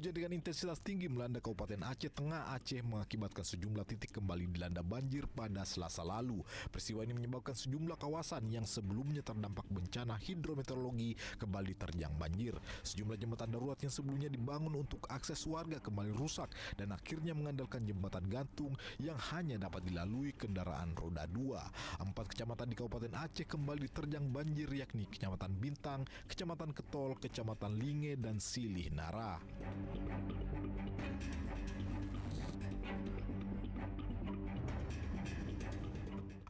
Hujan dengan intensitas tinggi melanda Kabupaten Aceh Tengah, Aceh mengakibatkan sejumlah titik kembali dilanda banjir pada Selasa lalu. Peristiwa ini menyebabkan sejumlah kawasan yang sebelumnya terdampak bencana hidrometeorologi kembali terjang banjir. Sejumlah jembatan darurat yang sebelumnya dibangun untuk akses warga kembali rusak dan akhirnya mengandalkan jembatan gantung yang hanya dapat dilalui kendaraan roda 2. 4 kecamatan di Kabupaten Aceh kembali terjang banjir, yakni Kecamatan Bintang, Kecamatan Ketol, Kecamatan Linge, dan Silih Nara.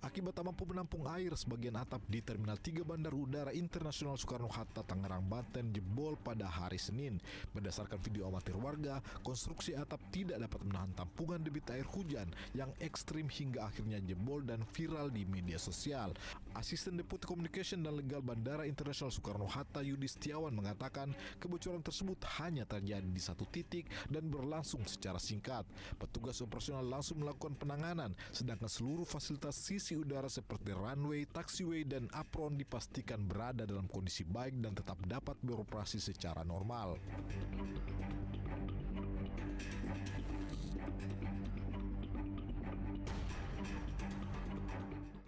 Akibat tak mampu menampung air, sebagian atap di Terminal 3 Bandar Udara Internasional Soekarno-Hatta, Tangerang, Banten jebol pada hari Senin. Berdasarkan video amatir warga, konstruksi atap tidak dapat menahan tampungan debit air hujan yang ekstrim hingga akhirnya jebol dan viral di media sosial. Asisten Deputi Communication dan Legal Bandara Internasional Soekarno-Hatta Yudi Setiawan mengatakan kebocoran tersebut hanya terjadi di satu titik dan berlangsung secara singkat. Petugas operasional langsung melakukan penanganan, sedangkan seluruh fasilitas sisi udara seperti runway, taxiway, dan apron dipastikan berada dalam kondisi baik dan tetap dapat beroperasi secara normal.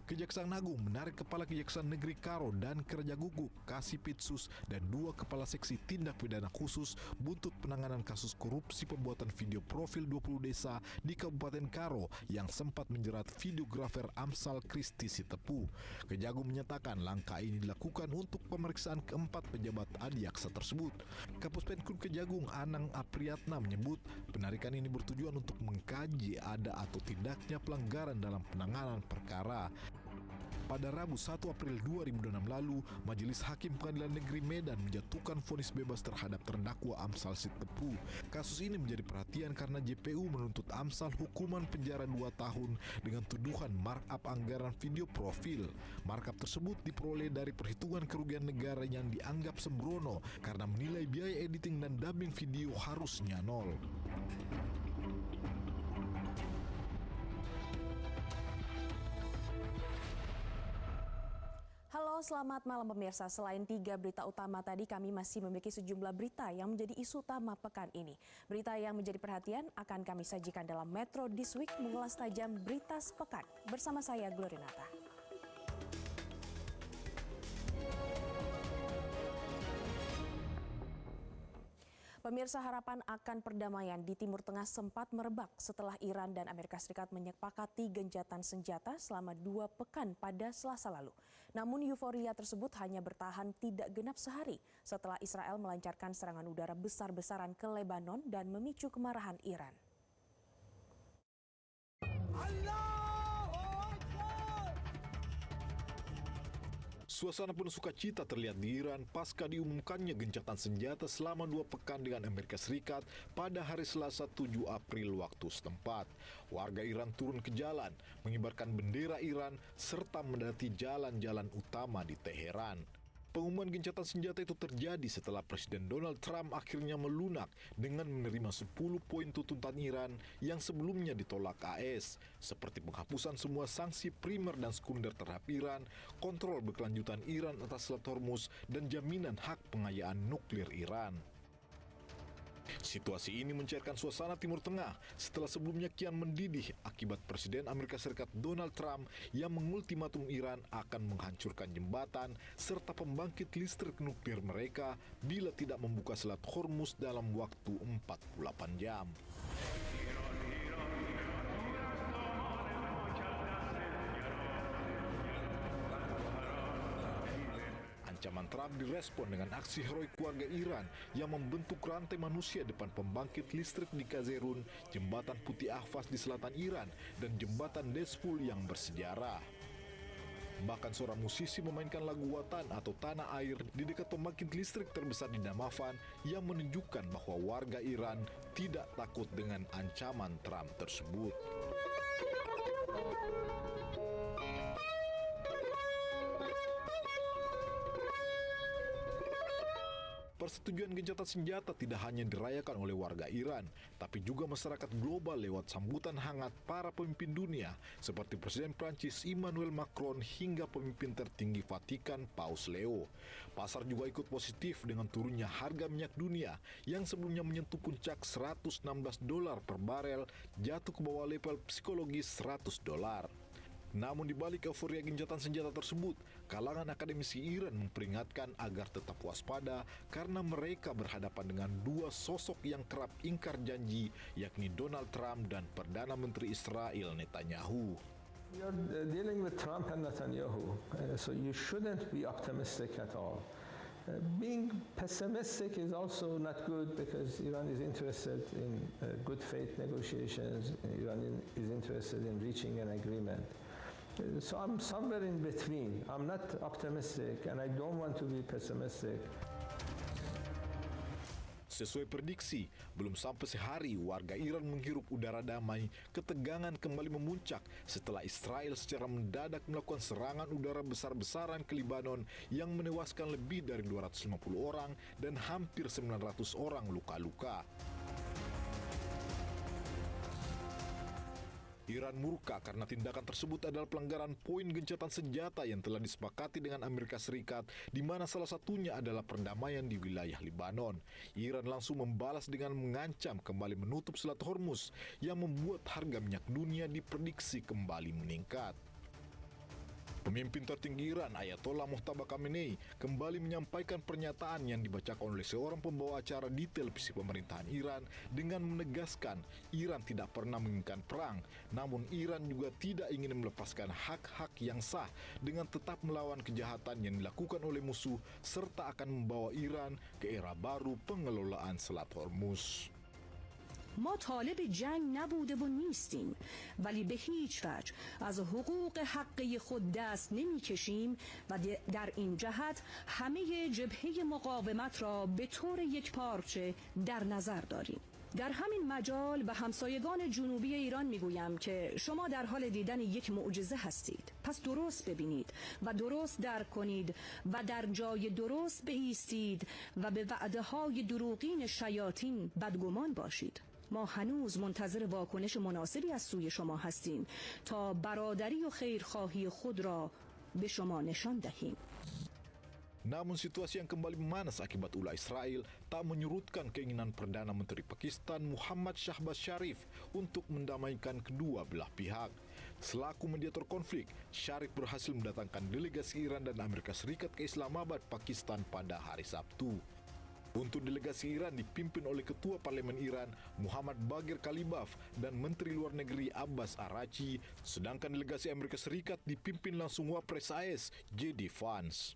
Kejaksaan Agung menarik Kepala Kejaksaan Negeri Karo dan Kerja Guguk, Kasipitsus, dan 2 Kepala Seksi Tindak Pidana Khusus buntut penanganan kasus korupsi pembuatan video profil 20 desa di Kabupaten Karo yang sempat menjerat videografer Amsal Kristi Sitepu. Kejagung menyatakan langkah ini dilakukan untuk pemeriksaan keempat pejabat adiaksa tersebut. Kapus Penkum Kejagung Anang Apriyatna menyebut penarikan ini bertujuan untuk mengkaji ada atau tidaknya pelanggaran dalam penanganan perkara. Pada Rabu 1 April 2006 lalu, Majelis Hakim Pengadilan Negeri Medan menjatuhkan vonis bebas terhadap terdakwa Amsal Sitepu. Kasus ini menjadi perhatian karena JPU menuntut Amsal hukuman penjara 2 tahun dengan tuduhan markup anggaran video profil. Markup tersebut diperoleh dari perhitungan kerugian negara yang dianggap sembrono karena menilai biaya editing dan dubbing video harusnya nol. Halo, selamat malam pemirsa. Selain 3 berita utama tadi, kami masih memiliki sejumlah berita yang menjadi isu utama pekan ini. Berita yang menjadi perhatian akan kami sajikan dalam Metro This Week mengulas tajam berita sepekan. Bersama saya, Glorinata. Pemirsa, harapan akan perdamaian di Timur Tengah sempat merebak setelah Iran dan Amerika Serikat menyepakati gencatan senjata selama 2 pekan pada Selasa lalu. Namun euforia tersebut hanya bertahan tidak genap sehari setelah Israel melancarkan serangan udara besar-besaran ke Lebanon dan memicu kemarahan Iran. Suasana penuh sukacita terlihat di Iran pasca diumumkannya gencatan senjata selama 2 pekan dengan Amerika Serikat pada hari Selasa 7 April waktu setempat. Warga Iran turun ke jalan, mengibarkan bendera Iran, serta mendaki jalan-jalan utama di Teheran. Pengumuman gencatan senjata itu terjadi setelah Presiden Donald Trump akhirnya melunak dengan menerima 10 poin tuntutan Iran yang sebelumnya ditolak AS, seperti penghapusan semua sanksi primer dan sekunder terhadap Iran, kontrol berkelanjutan Iran atas Selat Hormuz, dan jaminan hak pengayaan nuklir Iran. Situasi ini mencairkan suasana Timur Tengah setelah sebelumnya kian mendidih akibat Presiden Amerika Serikat Donald Trump yang mengultimatum Iran akan menghancurkan jembatan serta pembangkit listrik nuklir mereka bila tidak membuka Selat Hormuz dalam waktu 48 jam. Ancaman Trump direspon dengan aksi heroik warga Iran yang membentuk rantai manusia depan pembangkit listrik di Kazerun, jembatan Putih Ahvaz di selatan Iran, dan jembatan Dezful yang bersejarah. Bahkan seorang musisi memainkan lagu Watan atau Tanah Air di dekat pembangkit listrik terbesar di Damafan yang menunjukkan bahwa warga Iran tidak takut dengan ancaman Trump tersebut. Persetujuan gencatan senjata tidak hanya dirayakan oleh warga Iran, tapi juga masyarakat global lewat sambutan hangat para pemimpin dunia seperti Presiden Prancis Emmanuel Macron hingga pemimpin tertinggi Vatikan Paus Leo. Pasar juga ikut positif dengan turunnya harga minyak dunia yang sebelumnya menyentuh puncak $116 per barel jatuh ke bawah level psikologis $100. Namun di balik euforia gencatan senjata tersebut, kalangan akademisi Iran memperingatkan agar tetap waspada karena mereka berhadapan dengan dua sosok yang kerap ingkar janji, yakni Donald Trump dan Perdana Menteri Israel Netanyahu. You're dealing with Trump and Netanyahu, so you shouldn't be optimistic at all. Being pessimistic is also not good because Iran is interested in good faith negotiations. Iran is interested in reaching an agreement. So I'm somewhere in between. I'm not optimistic and I don't want to be pessimistic. Sesuai prediksi, belum sampai sehari warga Iran menghirup udara damai, ketegangan kembali memuncak setelah Israel secara mendadak melakukan serangan udara besar-besaran ke Lebanon yang menewaskan lebih dari 250 orang dan hampir 900 orang luka-luka. Iran murka karena tindakan tersebut adalah pelanggaran poin gencatan senjata yang telah disepakati dengan Amerika Serikat, di mana salah satunya adalah perdamaian di wilayah Lebanon. Iran langsung membalas dengan mengancam kembali menutup Selat Hormuz yang membuat harga minyak dunia diprediksi kembali meningkat. Pemimpin tertinggi Iran, Ayatollah Mojtaba Khamenei, kembali menyampaikan pernyataan yang dibacakan oleh seorang pembawa acara di televisi pemerintahan Iran dengan menegaskan Iran tidak pernah menginginkan perang, namun Iran juga tidak ingin melepaskan hak-hak yang sah dengan tetap melawan kejahatan yang dilakukan oleh musuh serta akan membawa Iran ke era baru pengelolaan Selat Hormuz. ما طالب جنگ نبوده و نیستیم، ولی به هیچ وجه از حقوق حقی خود دست نمی کشیم و در این جهت همه جبهه مقاومت را به طور یکپارچه در نظر داریم. در همین مجال به همسایگان جنوبی ایران میگویم که شما در حال دیدن یک معجزه هستید. پس درست ببینید و درست درک کنید و در جای درست بایستید و به وعده های دروغین شیاطین بدگمان باشید. ما هنوز منتظر واکنش مناسبی از سوی شما هستیم تا برادری و خیرخواهی خود را به شما نشان دهیم. Namun situasi yang kembali memanas akibat ulah Israel tak menyurutkan keinginan Perdana Menteri Pakistan Muhammad Shahbaz Sharif untuk mendamaikan kedua belah pihak. Selaku mediator konflik, Sharif berhasil mendatangkan delegasi Iran dan Amerika Serikat ke Islamabad, Pakistan pada hari Sabtu. Untuk delegasi Iran dipimpin oleh Ketua Parlemen Iran Muhammad Bagher Kalibaf dan Menteri Luar Negeri Abbas Araghchi, sedangkan delegasi Amerika Serikat dipimpin langsung Wapres AS J.D. Vance.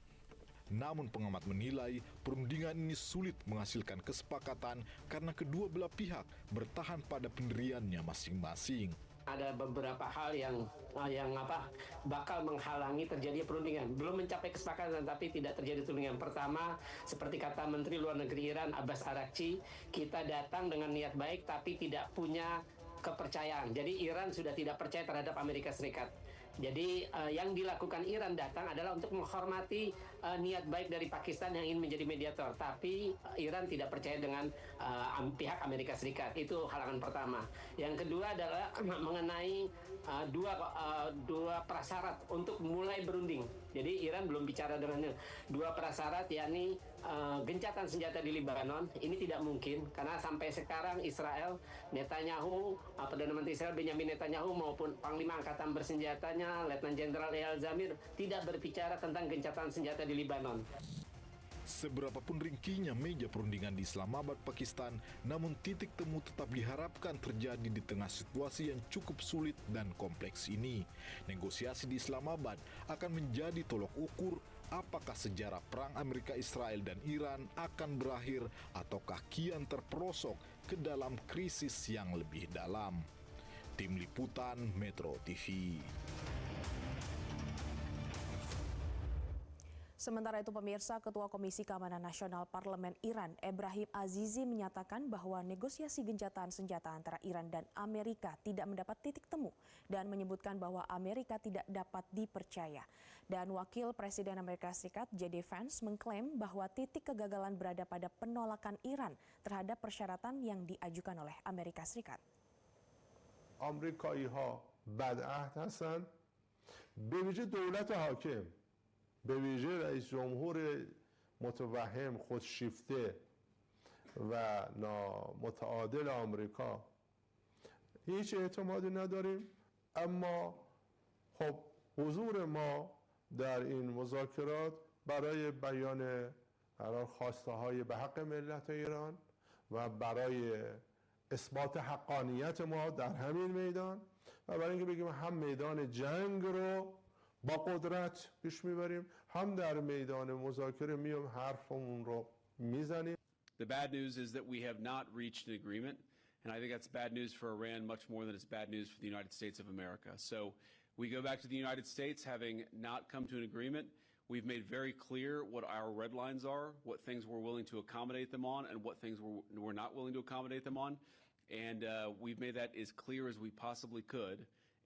Namun pengamat menilai perundingan ini sulit menghasilkan kesepakatan karena kedua belah pihak bertahan pada pendiriannya masing-masing. Ada beberapa hal yang bakal menghalangi terjadi perundingan. Belum mencapai kesepakatan tapi tidak terjadi perundingan. Pertama, seperti kata Menteri Luar Negeri Iran Abbas Araghchi, kita datang dengan niat baik tapi tidak punya kepercayaan. Jadi Iran sudah tidak percaya terhadap Amerika Serikat. Jadi yang dilakukan Iran datang adalah untuk menghormati niat baik dari Pakistan yang ingin menjadi mediator. Tapi Iran tidak percaya dengan pihak Amerika Serikat. Itu halangan pertama. Yang kedua adalah mengenai dua prasyarat untuk mulai berunding. Jadi Iran belum bicara dengan dua prasyarat, yakni gencatan senjata di Lebanon. Ini tidak mungkin karena sampai sekarang Israel, Netanyahu, Perdana Menteri Israel Benjamin Netanyahu maupun Panglima Angkatan Bersenjatanya Letnan Jenderal Eyal Zamir tidak berbicara tentang gencatan senjata di Lebanon. Seberapapun ringkinya meja perundingan di Islamabad, Pakistan, namun titik temu tetap diharapkan terjadi di tengah situasi yang cukup sulit dan kompleks ini. Negosiasi di Islamabad akan menjadi tolok ukur apakah sejarah perang Amerika, Israel, dan Iran akan berakhir ataukah kian terperosok ke dalam krisis yang lebih dalam. Tim Liputan Metro TV. Sementara itu pemirsa, Ketua Komisi Keamanan Nasional Parlemen Iran, Ebrahim Azizi menyatakan bahwa negosiasi gencatan senjata antara Iran dan Amerika tidak mendapat titik temu dan menyebutkan bahwa Amerika tidak dapat dipercaya. Dan Wakil Presiden Amerika Serikat J.D. Vance mengklaim bahwa titik kegagalan berada pada penolakan Iran terhadap persyaratan yang diajukan oleh Amerika Serikat. آمریکایی‌ها بدعهد هستند به ویژه دولت حاکم به ویژه رئیس جمهور متوهم خودشیفته و نامتعادل آمریکا هیچ اعتمادی نداریم اما خب حضور ما در این مذاکرات برای بیان خواسته‌های به حق ملت ایران و برای اثبات حقانیت ما در همین میدان و برای اینکه بگیم هم میدان جنگ رو با قدرت پیش میبریم هم در میدان مذاکره میام حرفمون رو میزنیم. The bad news is that we have not reached an agreement, and I think that's bad news for Iran much more than it's bad news for the United States of America. So we go back to the United States having not come to an agreement. We've made very clear what our red lines are, what things we're willing to accommodate them on, and what things we're not willing to accommodate them on. And we've made that as clear as we possibly could,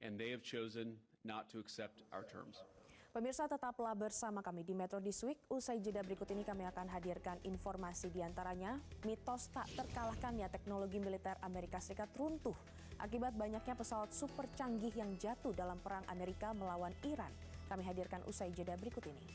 and they have chosen not to accept our terms. Pemirsa, tetaplah bersama kami di Metro This Week. Usai jeda berikut ini kami akan hadirkan informasi diantaranya mitos tak terkalahkannya teknologi militer Amerika Serikat runtuh akibat banyaknya pesawat super canggih yang jatuh dalam perang Amerika melawan Iran. Kami hadirkan usai jeda berikut ini.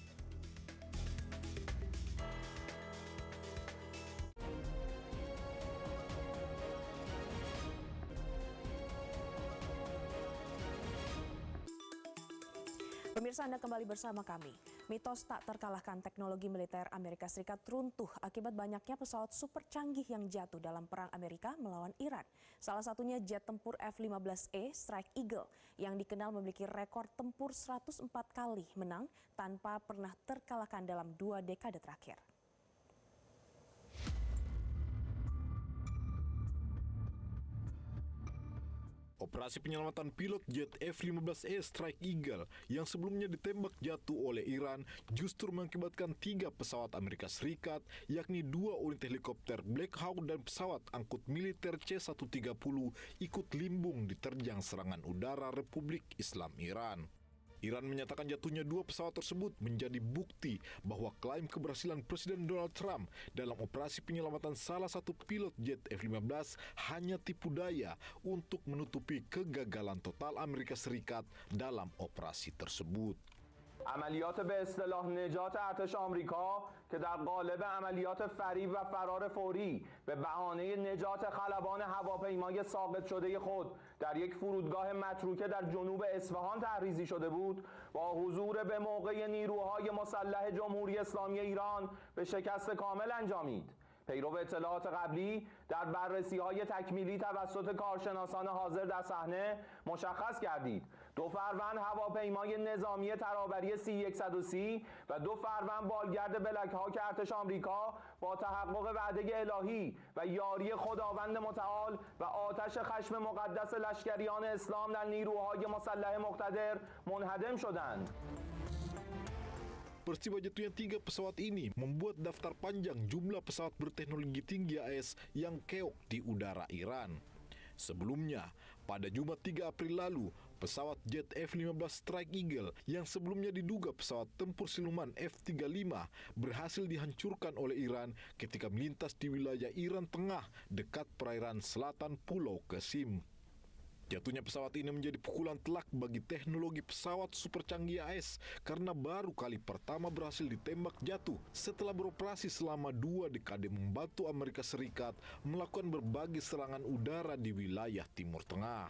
Pemirsa, Anda kembali bersama kami. Mitos tak terkalahkan teknologi militer Amerika Serikat runtuh akibat banyaknya pesawat super canggih yang jatuh dalam perang Amerika melawan Iran. Salah satunya jet tempur F-15E Strike Eagle yang dikenal memiliki rekor tempur 104 kali menang tanpa pernah terkalahkan dalam 2 dekade terakhir. Operasi penyelamatan pilot jet F-15E Strike Eagle yang sebelumnya ditembak jatuh oleh Iran justru mengakibatkan 3 pesawat Amerika Serikat, yakni 2 unit helikopter Black Hawk dan pesawat angkut militer C-130 ikut limbung diterjang serangan udara Republik Islam Iran. Iran menyatakan jatuhnya 2 pesawat tersebut menjadi bukti bahwa klaim keberhasilan Presiden Donald Trump dalam operasi penyelamatan salah satu pilot jet F-15 hanya tipu daya untuk menutupi kegagalan total Amerika Serikat dalam operasi tersebut. عملیات به اصطلاح نجات ارتش آمریکا که در قالب عملیات فریب و فرار فوری به بهانه نجات خلبان هواپیمای ساقط شده خود در یک فرودگاه متروکه در جنوب اصفهان تحریزی شده بود با حضور به موقع نیروهای مسلح جمهوری اسلامی ایران به شکست کامل انجامید. پیرو اطلاعات قبلی در بررسی‌های تکمیلی توسط کارشناسان حاضر در صحنه مشخص گردید 2 فروند هواپیمای نظامی ترابری C-130 و 2 فروند بالگرد بلک هاک ارتش آمریکا با تحقق وعده الهی و یاری خداوند متعال و آتش خشم مقدس لشکریان اسلام در نیروهای مسلح مقتدر منهدم شدند. Peristiwa jatuhnya 3 pesawat ini membuat daftar panjang jumlah pesawat berteknologi tinggi AS yang keok di udara Iran. Sebelumnya, pada Jumat 3 April lalu, pesawat jet F-15 Strike Eagle yang sebelumnya diduga pesawat tempur siluman F-35 berhasil dihancurkan oleh Iran ketika melintas di wilayah Iran Tengah dekat perairan selatan Pulau Qasim. Jatuhnya pesawat ini menjadi pukulan telak bagi teknologi pesawat super canggih AS karena baru kali pertama berhasil ditembak jatuh setelah beroperasi selama 2 dekade membantu Amerika Serikat melakukan berbagai serangan udara di wilayah Timur Tengah.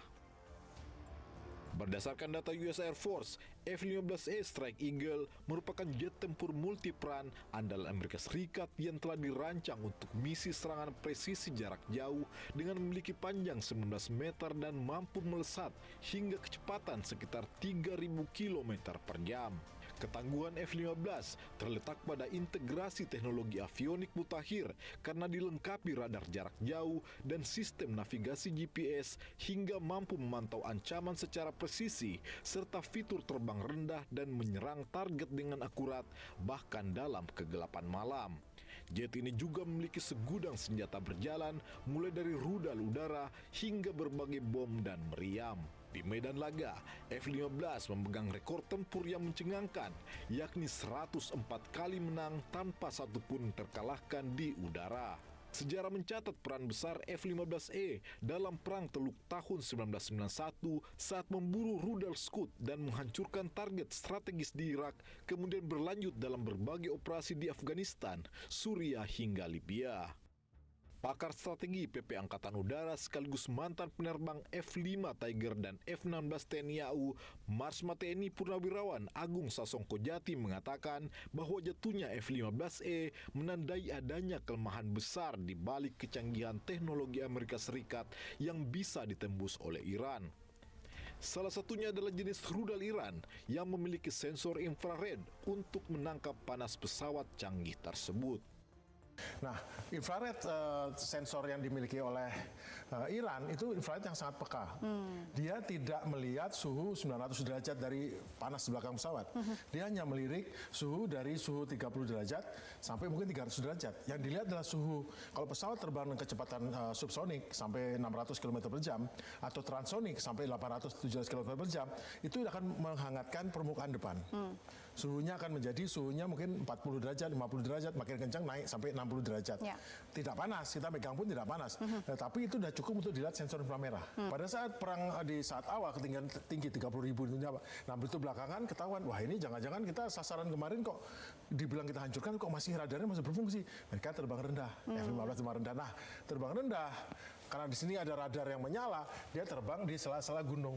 Berdasarkan data US Air Force, F-15E Strike Eagle merupakan jet tempur multiperan andalan Amerika Serikat yang telah dirancang untuk misi serangan presisi jarak jauh dengan memiliki panjang 19 meter dan mampu melesat hingga kecepatan sekitar 3.000 km per jam. Ketangguhan F-15 terletak pada integrasi teknologi avionik mutakhir karena dilengkapi radar jarak jauh dan sistem navigasi GPS hingga mampu memantau ancaman secara presisi serta fitur terbang rendah dan menyerang target dengan akurat bahkan dalam kegelapan malam. Jet ini juga memiliki segudang senjata berjalan mulai dari rudal udara hingga berbagai bom dan meriam. Di medan laga, F-15 memegang rekor tempur yang mencengangkan, yakni 104 kali menang tanpa satupun terkalahkan di udara. Sejarah mencatat peran besar F-15E dalam Perang Teluk tahun 1991 saat memburu rudal Scud dan menghancurkan target strategis di Irak, kemudian berlanjut dalam berbagai operasi di Afghanistan, Suriah hingga Libya. Pakar strategi PP Angkatan Udara sekaligus mantan penerbang F-5 Tiger dan F-16 TNI AU, Marsma TNI Purnawirawan Agung Sasongko Jati mengatakan bahwa jatuhnya F-15E menandai adanya kelemahan besar di balik kecanggihan teknologi Amerika Serikat yang bisa ditembus oleh Iran. Salah satunya adalah jenis rudal Iran yang memiliki sensor infrared untuk menangkap panas pesawat canggih tersebut. Nah, infrared sensor yang dimiliki oleh Iran itu infrared yang sangat peka. Dia tidak melihat suhu 900 derajat dari panas di belakang pesawat. Dia hanya melirik suhu dari suhu 30 derajat sampai mungkin 300 derajat. Yang dilihat adalah suhu, kalau pesawat terbang dengan kecepatan subsonik sampai 600 km per jam atau transsonik sampai 800-700 km per jam, itu akan menghangatkan permukaan depan. Suhunya akan menjadi suhunya mungkin 40 derajat, 50 derajat, makin kencang naik sampai 60 derajat. Ya. Tidak panas, kita pegang pun tidak panas. Tapi itu sudah cukup untuk dilihat sensor inframerah. Pada saat perang di saat awal ketinggian tinggi 30.000 nyawa. Nah, begitu belakangan ketahuan, wah ini jangan-jangan kita sasaran kemarin kok dibilang kita hancurkan kok masih radarnya masih berfungsi. Mereka terbang rendah, F-15 terbang rendah. Nah, terbang rendah karena di sini ada radar yang menyala, dia terbang di sela-sela gunung.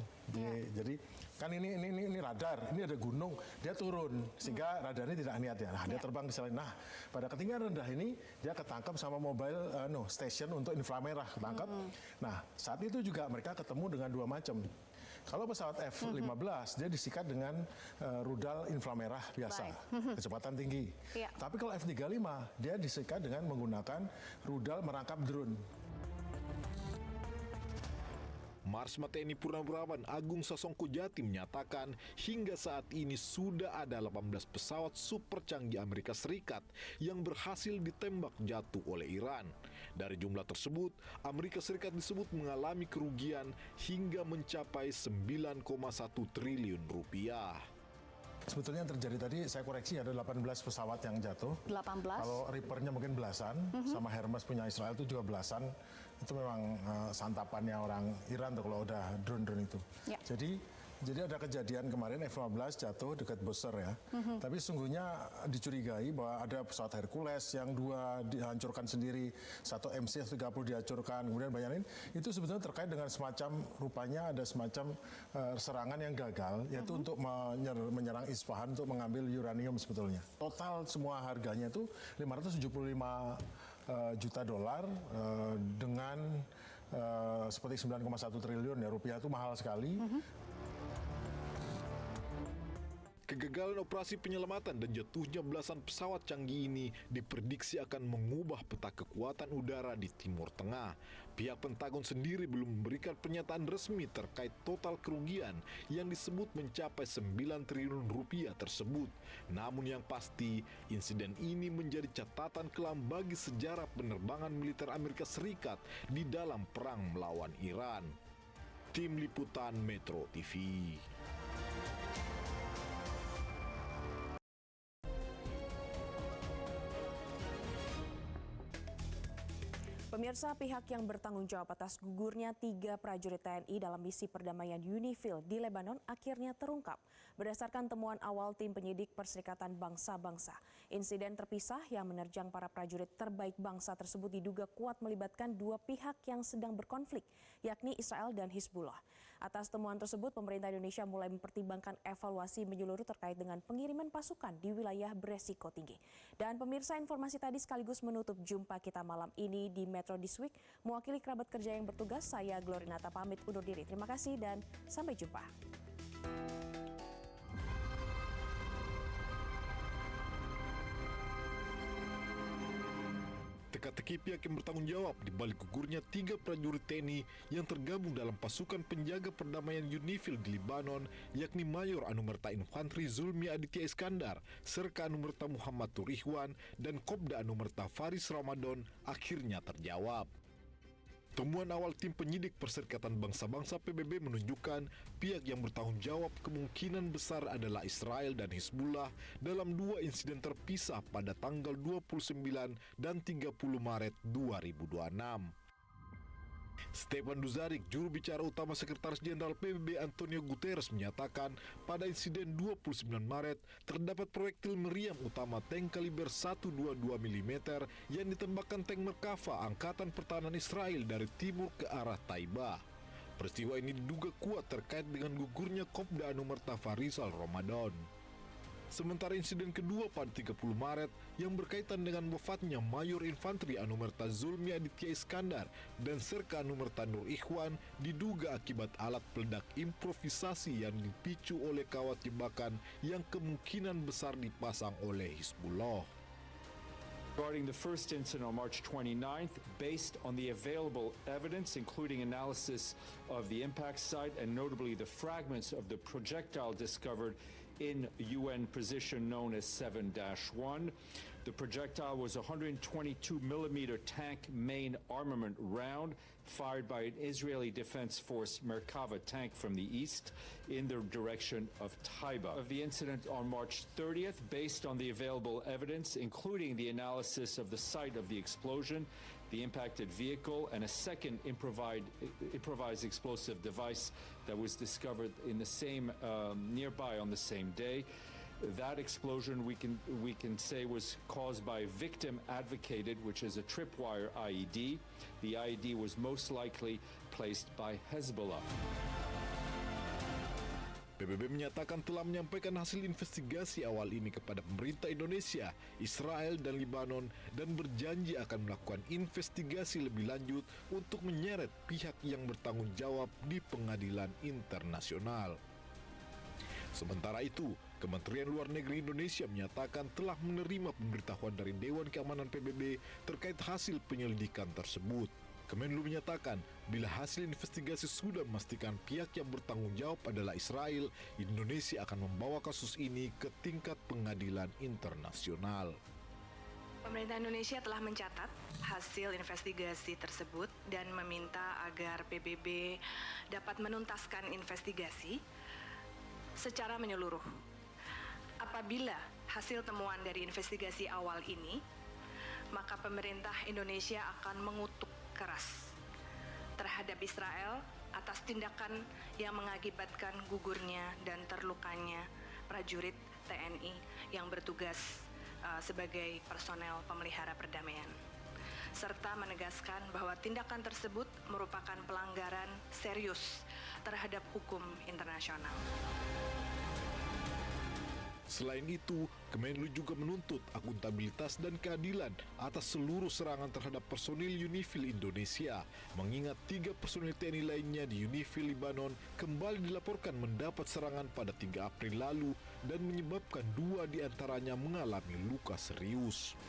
Jadi kan ini radar, ini ada gunung, dia turun sehingga radarnya tidak niat ya. Nah, dia terbang di sela. Nah, pada ketinggian rendah ini dia ketangkap sama mobile station untuk inframerah ketangkap. Nah, saat itu juga mereka ketemu dengan dua macam. Kalau pesawat F-15 dia disikat dengan rudal inframerah biasa, kecepatan tinggi. Tapi kalau F-35 dia disikat dengan menggunakan rudal merangkap drone. Marsma TNI Purnawirawan Agung Sasongko Jati menyatakan hingga saat ini sudah ada 18 pesawat super canggih Amerika Serikat yang berhasil ditembak jatuh oleh Iran. Dari jumlah tersebut, Amerika Serikat disebut mengalami kerugian hingga mencapai 9,1 triliun rupiah. Sebetulnya yang terjadi tadi, saya koreksi ada 18 pesawat yang jatuh. 18? Kalau Reaper-nya mungkin belasan, sama Hermes punya Israel itu juga belasan. Itu memang santapannya orang Iran tuh kalau udah drone-drone itu. Ya. Jadi ada kejadian kemarin F-15 jatuh dekat Bushehr ya. Tapi sesungguhnya dicurigai bahwa ada pesawat Hercules yang dua dihancurkan sendiri, satu MC-30 dihancurkan, kemudian banyak lain. Itu sebetulnya terkait dengan semacam, rupanya ada semacam serangan yang gagal, yaitu untuk menyerang Isfahan untuk mengambil uranium sebetulnya. Total semua harganya itu 575 juta dolar dengan seperti 9,1 triliun ya, rupiah itu mahal sekali. Kegagalan operasi penyelamatan dan jatuhnya belasan pesawat canggih ini diprediksi akan mengubah peta kekuatan udara di Timur Tengah. Pihak Pentagon sendiri belum memberikan pernyataan resmi terkait total kerugian yang disebut mencapai 9 triliun rupiah tersebut. Namun yang pasti, insiden ini menjadi catatan kelam bagi sejarah penerbangan militer Amerika Serikat di dalam perang melawan Iran. Tim Liputan Metro TV. Pemirsa, pihak yang bertanggung jawab atas gugurnya 3 prajurit TNI dalam misi perdamaian UNIFIL di Lebanon akhirnya terungkap. Berdasarkan temuan awal tim penyidik Perserikatan Bangsa-Bangsa, insiden terpisah yang menerjang para prajurit terbaik bangsa tersebut diduga kuat melibatkan 2 pihak yang sedang berkonflik, yakni Israel dan Hizbullah. Atas temuan tersebut, pemerintah Indonesia mulai mempertimbangkan evaluasi menyeluruh terkait dengan pengiriman pasukan di wilayah beresiko tinggi. Dan pemirsa, informasi tadi sekaligus menutup jumpa kita malam ini di Metro This Week. Mewakili kerabat kerja yang bertugas, saya Glorinata pamit undur diri. Terima kasih dan sampai jumpa. Teka-teki pihak yang bertanggung jawab di balik gugurnya 3 prajurit TNI yang tergabung dalam pasukan penjaga perdamaian UNIFIL di Libanon, yakni Mayor Anumerta Infantri Zulmi Aditya Iskandar, Serka Anumerta Muhammad Nur Ikhwan, dan Kopda Anumerta Faris Ramadan, akhirnya terjawab. Temuan awal tim penyidik Perserikatan Bangsa-Bangsa PBB menunjukkan pihak yang bertanggung jawab kemungkinan besar adalah Israel dan Hizbullah dalam 2 insiden terpisah pada tanggal 29 dan 30 Maret 2026. Stepan Dujarric, juru bicara utama Sekretaris Jenderal PBB Antonio Guterres, menyatakan pada insiden 29 Maret terdapat proyektil meriam utama tank kaliber 122 mm yang ditembakkan tank Merkava Angkatan Pertahanan Israel dari timur ke arah Taibah. Peristiwa ini diduga kuat terkait dengan gugurnya Kopda Anumerta Farisal Ramadan. Sementara insiden kedua pada 30 Maret yang berkaitan dengan wafatnya Mayor Infantri Anumerta Zulmi Aditya Iskandar dan Serka Anumerta Nur Ikhwan diduga akibat alat peledak improvisasi yang dipicu oleh kawat jebakan yang kemungkinan besar dipasang oleh Hizbullah. Regarding the first incident on March 29th, based on the available evidence, including analysis of the impact site and notably the fragments of the projectile discovered in UN position known as 7-1. The projectile was a 122mm tank main armament round fired by an Israeli Defense Force Merkava tank from the east in the direction of Taiba. Of the incident on March 30th, based on the available evidence, including the analysis of the site of the explosion, the impacted vehicle, and a second improvised explosive device that was discovered in the same nearby on the same day. That explosion we can say was caused by victim advocated, which is a tripwire IED. The IED was most likely placed by Hezbollah. PBB menyatakan telah menyampaikan hasil investigasi awal ini kepada pemerintah Indonesia, Israel, dan Libanon dan berjanji akan melakukan investigasi lebih lanjut untuk menyeret pihak yang bertanggung jawab di pengadilan internasional. Sementara itu, Kementerian Luar Negeri Indonesia menyatakan telah menerima pemberitahuan dari Dewan Keamanan PBB terkait hasil penyelidikan tersebut. Kemenlu menyatakan bila hasil investigasi sudah memastikan pihak yang bertanggung jawab adalah Israel, Indonesia akan membawa kasus ini ke tingkat pengadilan internasional. Pemerintah Indonesia telah mencatat hasil investigasi tersebut dan meminta agar PBB dapat menuntaskan investigasi secara menyeluruh. Apabila hasil temuan dari investigasi awal ini, maka pemerintah Indonesia akan mengutuk keras terhadap Israel atas tindakan yang mengakibatkan gugurnya dan terlukanya prajurit TNI yang bertugas sebagai personel pemelihara perdamaian, serta menegaskan bahwa tindakan tersebut merupakan pelanggaran serius terhadap hukum internasional. Selain itu, Kemenlu juga menuntut akuntabilitas dan keadilan atas seluruh serangan terhadap personil UNIFIL Indonesia, mengingat 3 personil TNI lainnya di UNIFIL Libanon kembali dilaporkan mendapat serangan pada 3 April lalu dan menyebabkan 2 diantaranya mengalami luka serius.